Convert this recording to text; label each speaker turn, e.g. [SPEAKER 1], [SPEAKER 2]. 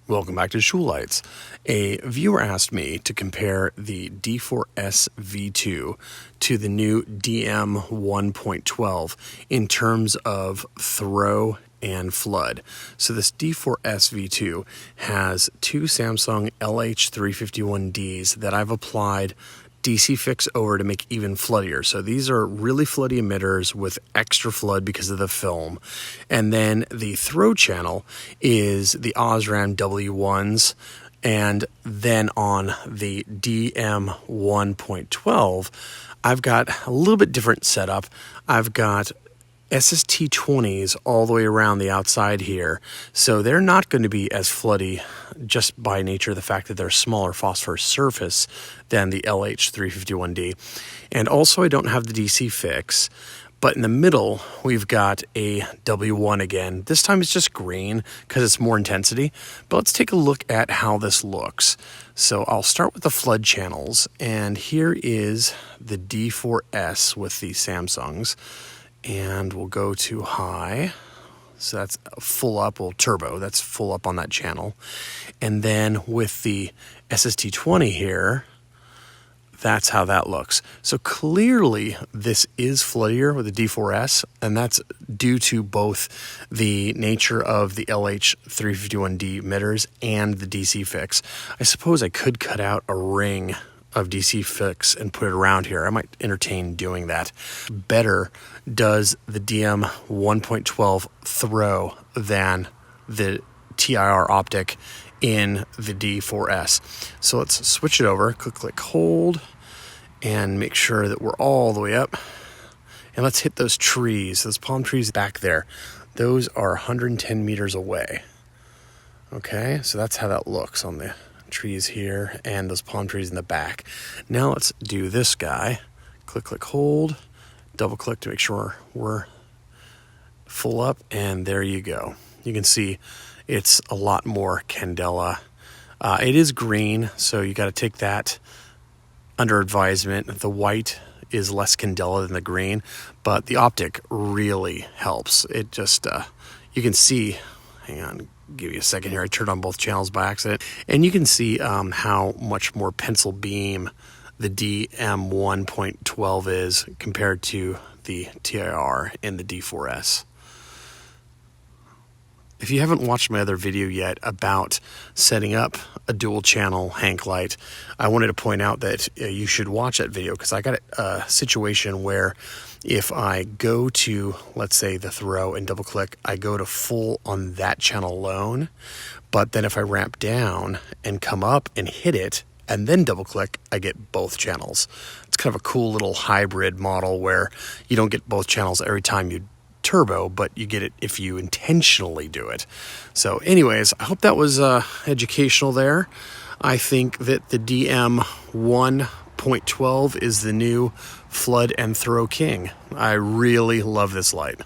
[SPEAKER 1] Welcome back to Shul Lights. A viewer asked me to compare the D4SV2 to the new DM1.12 in terms of throw and flood. So this D4SV2 has two Samsung LH351Ds that I've applied DC fix over to make even floodier. So these are really floody emitters with extra flood because of the film. And then the throw channel is the OSRAM W1s. And then on the DM1.12, I've got a little bit different setup. I've got SST20s all the way around the outside here. So they're not going to be as floody just by nature of the fact that they're a smaller phosphorus surface than the LH351D. And also I don't have the DC fix, but in the middle we've got a W1 again. This time it's just green because it's more intensity, but let's take a look at how this looks. So I'll start with the flood channels, and here is the D4S with the Samsungs. And we'll go to high. So that's full up, well, turbo, that's full up on that channel. And then with the SST20 here, that's how that looks. So clearly this is floodier with the D4S, and that's due to both the nature of the LH351D emitters and the DC fix. I suppose I could cut out a ring of DC fix and put it around here. I might entertain doing that. Better does the DM 1.12 throw than the TIR optic in the D4S. So let's switch it over, click, hold, and make sure that we're all the way up. And let's hit those trees, those palm trees back there. Those are 110 meters away. Okay, so that's how that looks on the trees here and those palm trees in the back. Now let's do this guy. Click, hold, double click to make sure we're full up, and there you go. You can see it's a lot more candela. It is green, so you got to take that under advisement. The white is less candela than the green, but the optic really helps. It just, you can see, hang on, give you a second here. I turned on both channels by accident, and you can see how much more pencil beam the DM1.12 is compared to the TIR in the D4S. If you haven't watched my other video yet about setting up a dual channel Hank light, I wanted to point out that you should watch that video, because I got a situation where if I go to, let's say, the throw and double click, I go to full on that channel alone. But then if I ramp down and come up and hit it and then double click, I get both channels. It's kind of a cool little hybrid model where you don't get both channels every time you turbo, but you get it if you intentionally do it. So anyways, I hope that was educational there. I think that the DM1.12 is the new flood and throw king. I really love this light.